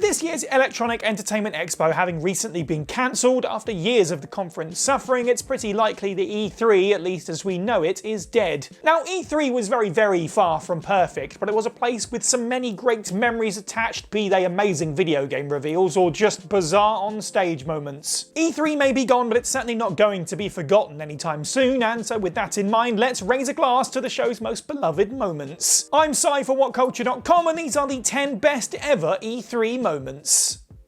With this year's Electronic Entertainment Expo having recently been cancelled after years of the conference suffering, it's pretty likely that E3, at least as we know it, is dead. Now, E3 was very far from perfect, but it was a place with so many great memories attached, be they amazing video game reveals or just bizarre on-stage moments. E3 may be gone, but it's certainly not going to be forgotten anytime soon, and so with that in mind, let's raise a glass to the show's most beloved moments. I'm Si for WhatCulture.com, and these are the 10 best ever E3 moments.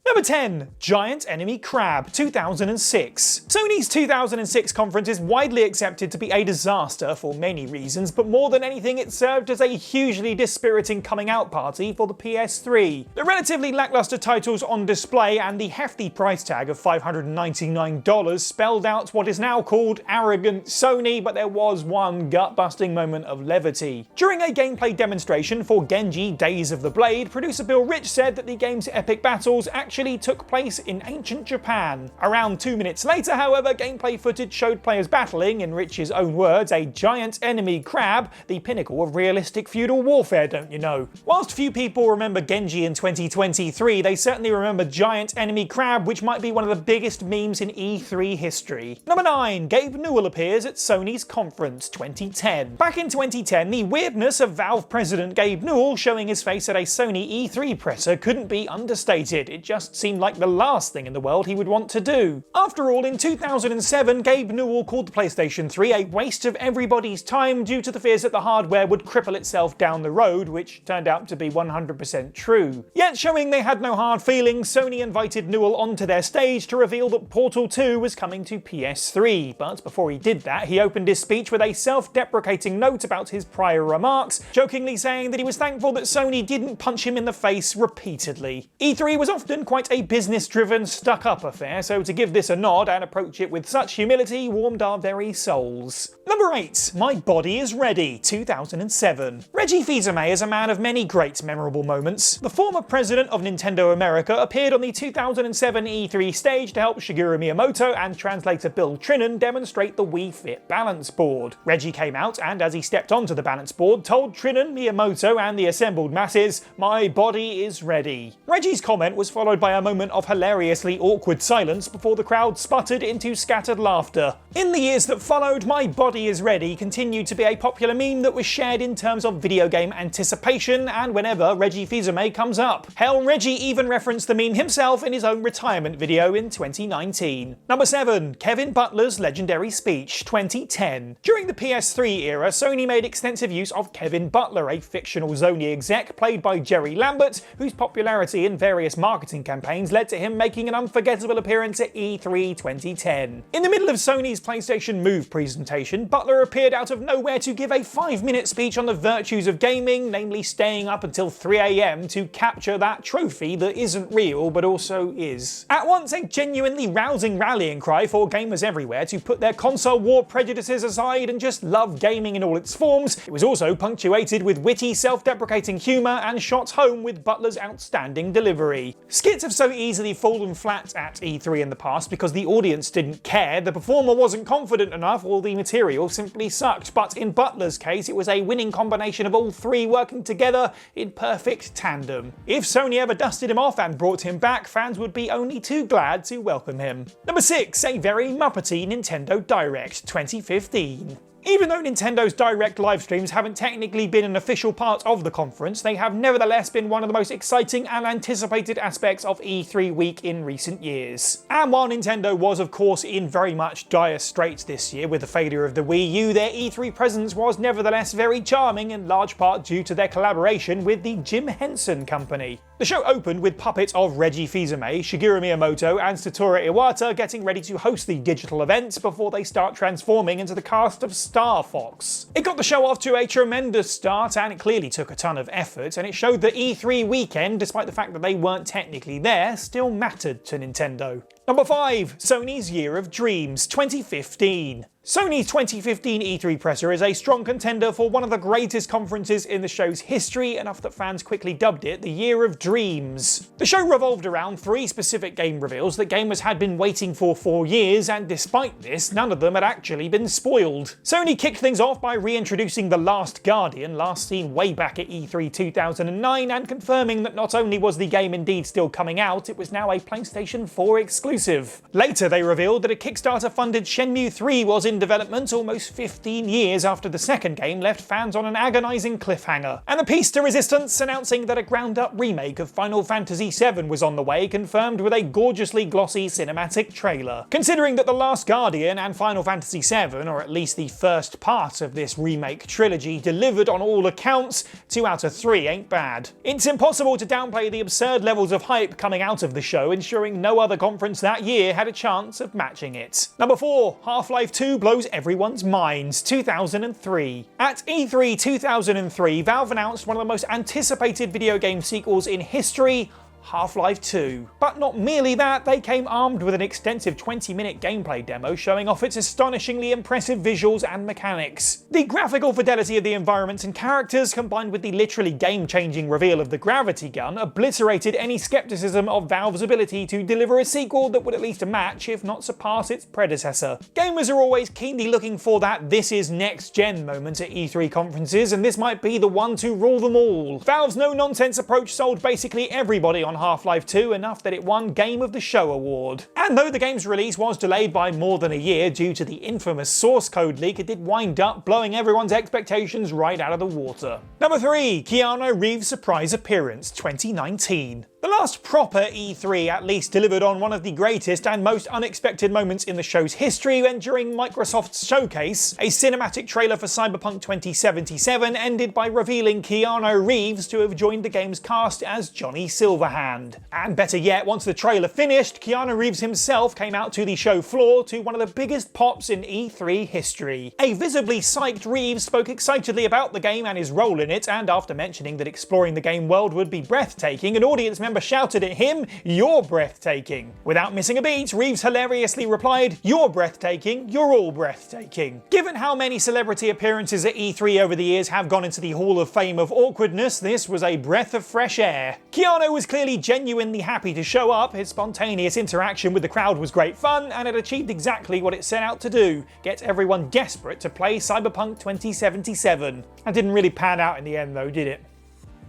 Number 10. Giant Enemy Crab, 2006. Sony's 2006 conference is widely accepted to be a disaster for many reasons, but more than anything it served as a hugely dispiriting coming out party for the PS3. The relatively lackluster titles on display and the hefty price tag of $599 spelled out what is now called arrogant Sony, but there was one gut-busting moment of levity. During a gameplay demonstration for Genji Days of the Blade, producer Bill Rich said that the game's epic battles actually took place in ancient Japan. Around 2 minutes later, however, gameplay footage showed players battling, in Rich's own words, a giant enemy crab, the pinnacle of realistic feudal warfare, don't you know? Whilst few people remember Genji in 2023, they certainly remember Giant Enemy Crab, which might be one of the biggest memes in E3 history. Number 9. Gabe Newell appears at Sony's conference, 2010. Back in 2010, the weirdness of Valve president Gabe Newell showing his face at a Sony E3 presser couldn't be understated. It just seemed like the last thing in the world he would want to do. After all, in 2007, Gabe Newell called the PlayStation 3 a waste of everybody's time due to the fears that the hardware would cripple itself down the road, which turned out to be 100% true. Yet, showing they had no hard feelings, Sony invited Newell onto their stage to reveal that Portal 2 was coming to PS3. But before he did that, he opened his speech with a self-deprecating note about his prior remarks, jokingly saying that he was thankful that Sony didn't punch him in the face repeatedly. E3 was often quite a business-driven, stuck-up affair, so to give this a nod and approach it with such humility warmed our very souls. Number 8. My Body is Ready, 2007. Reggie Fils-Aimé is a man of many great memorable moments. The former president of Nintendo America appeared on the 2007 E3 stage to help Shigeru Miyamoto and translator Bill Trinan demonstrate the Wii Fit balance board. Reggie came out and, as he stepped onto the balance board, told Trinan, Miyamoto and the assembled masses, "My body is ready." Reggie's comment was followed by a moment of hilariously awkward silence before the crowd sputtered into scattered laughter. In the years that followed, My Body is Ready continued to be a popular meme that was shared in terms of video game anticipation and whenever Reggie Fils-Aimé comes up. Hell, Reggie even referenced the meme himself in his own retirement video in 2019. Number 7. Kevin Butler's legendary speech, 2010. During the PS3 era, Sony made extensive use of Kevin Butler, a fictional Sony exec played by Jerry Lambert, whose popularity in various marketing campaigns led to him making an unforgettable appearance at E3 2010. In the middle of Sony's PlayStation Move presentation, Butler appeared out of nowhere to give a 5-minute speech on the virtues of gaming, namely staying up until 3 AM to capture that trophy that isn't real but also is. At once a genuinely rousing rallying cry for gamers everywhere to put their console war prejudices aside and just love gaming in all its forms, it was also punctuated with witty, self-deprecating humour and shot home with Butler's outstanding delivery. Skits have so easily fallen flat at E3 in the past because the audience didn't care, the performer wasn't confident enough, or the material simply sucked, but in Butler's case it was a winning combination of all three working together in perfect tandem. If Sony ever dusted him off and brought him back, fans would be only too glad to welcome him. Number 6. A very Muppety Nintendo Direct, 2015. Even though Nintendo's Direct live streams haven't technically been an official part of the conference, they have nevertheless been one of the most exciting and anticipated aspects of E3 week in recent years. And while Nintendo was of course in very much dire straits this year with the failure of the Wii U, their E3 presence was nevertheless very charming, in large part due to their collaboration with the Jim Henson Company. The show opened with puppets of Reggie Fils-Aimé, Shigeru Miyamoto and Satoru Iwata getting ready to host the digital event before they start transforming into the cast of Star Fox. It got the show off to a tremendous start, and it clearly took a ton of effort, and it showed that E3 weekend, despite the fact that they weren't technically there, still mattered to Nintendo. Number 5. Sony's Year of Dreams 2015. Sony's 2015 E3 presser is a strong contender for one of the greatest conferences in the show's history, enough that fans quickly dubbed it the Year of Dreams. The show revolved around 3 specific game reveals that gamers had been waiting for years, and despite this, none of them had actually been spoiled. Sony kicked things off by reintroducing The Last Guardian, last seen way back at E3 2009, and confirming that not only was the game indeed still coming out, it was now a PlayStation 4 exclusive. Later they revealed that a Kickstarter-funded Shenmue 3 was in development almost 15 years after the second game left fans on an agonising cliffhanger. And the piece de resistance, announcing that a ground-up remake of Final Fantasy VII was on the way, confirmed with a gorgeously glossy cinematic trailer. Considering that The Last Guardian and Final Fantasy VII, or at least the first part of this remake trilogy, delivered on all accounts, 2 out of 3 ain't bad. It's impossible to downplay the absurd levels of hype coming out of the show, ensuring no other conference that year had a chance of matching it. Number 4. Half-Life 2 blows everyone's minds 2003. At E3 2003, Valve announced one of the most anticipated video game sequels in history, Half-Life 2. But not merely that, they came armed with an extensive 20-minute gameplay demo showing off its astonishingly impressive visuals and mechanics. The graphical fidelity of the environments and characters, combined with the literally game-changing reveal of the gravity gun, obliterated any skepticism of Valve's ability to deliver a sequel that would at least match, if not surpass, its predecessor. Gamers are always keenly looking for that "this is next-gen" moment at E3 conferences, and this might be the one to rule them all. Valve's no-nonsense approach sold basically everybody on Half-Life 2 enough that it won Game of the Show award. And though the game's release was delayed by more than a year due to the infamous source code leak, it did wind up blowing everyone's expectations right out of the water. Number 3. Keanu Reeves' surprise appearance 2019. The last proper E3 at least delivered on one of the greatest and most unexpected moments in the show's history, when during Microsoft's showcase, a cinematic trailer for Cyberpunk 2077 ended by revealing Keanu Reeves to have joined the game's cast as Johnny Silverhand. And better yet, once the trailer finished, Keanu Reeves himself came out to the show floor to one of the biggest pops in E3 history. A visibly psyched Reeves spoke excitedly about the game and his role in it, and after mentioning that exploring the game world would be breathtaking, an audience member shouted at him, "You're breathtaking." Without missing a beat, Reeves hilariously replied, "You're breathtaking, you're all breathtaking." Given how many celebrity appearances at E3 over the years have gone into the Hall of Fame of awkwardness, this was a breath of fresh air. Keanu was clearly genuinely happy to show up, his spontaneous interaction with the crowd was great fun, and it achieved exactly what it set out to do, get everyone desperate to play Cyberpunk 2077. That didn't really pan out in the end though, did it?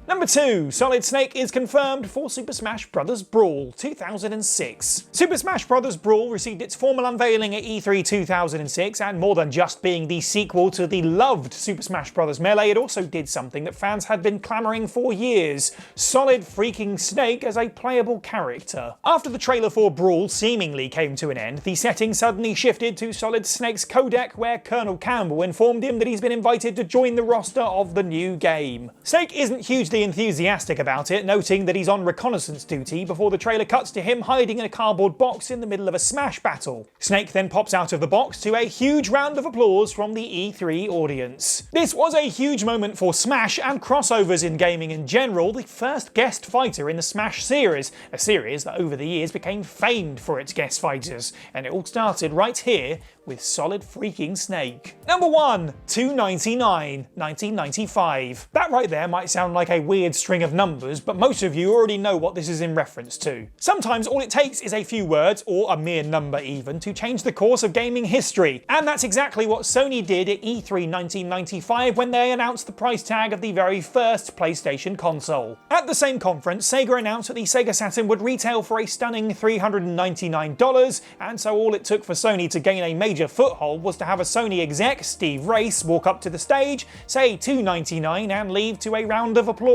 Number 2. Solid Snake is confirmed for Super Smash Bros. Brawl 2006. Super Smash Bros. Brawl received its formal unveiling at E3 2006, and more than just being the sequel to the loved Super Smash Bros. Melee, it also did something that fans had been clamouring for years: Solid freaking Snake as a playable character. After the trailer for Brawl seemingly came to an end, the setting suddenly shifted to Solid Snake's codec, where Colonel Campbell informed him that he's been invited to join the roster of the new game. Snake isn't hugely enthusiastic about it, noting that he's on reconnaissance duty before the trailer cuts to him hiding in a cardboard box in the middle of a Smash battle. Snake then pops out of the box to a huge round of applause from the E3 audience. This was a huge moment for Smash and crossovers in gaming in general, the first guest fighter in the Smash series, a series that over the years became famed for its guest fighters, and it all started right here with Solid freaking Snake. Number 1. 299, 1995. That right there might sound like a weird string of numbers, but most of you already know what this is in reference to. Sometimes all it takes is a few words, or a mere number even, to change the course of gaming history. And that's exactly what Sony did at E3 1995 when they announced the price tag of the very first PlayStation console. At the same conference, Sega announced that the Sega Saturn would retail for a stunning $399, and so all it took for Sony to gain a major foothold was to have a Sony exec, Steve Race, walk up to the stage, say $299 and leave to a round of applause.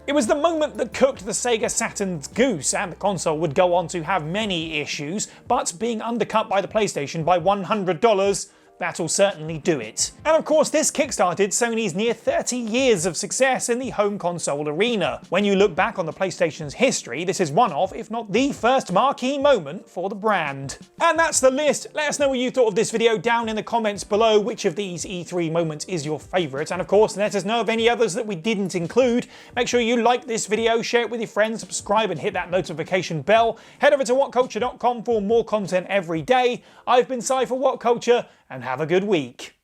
It was the moment that cooked the Sega Saturn's goose, and the console would go on to have many issues, but being undercut by the PlayStation by $100, that'll certainly do it. And of course, this kickstarted Sony's near 30 years of success in the home console arena. When you look back on the PlayStation's history, this is one of, if not the first marquee moment for the brand. And that's the list. Let us know what you thought of this video down in the comments below. Which of these E3 moments is your favourite? And of course, let us know of any others that we didn't include. Make sure you like this video, share it with your friends, subscribe and hit that notification bell. Head over to WhatCulture.com for more content every day. I've been Si for WhatCulture, and have a good week.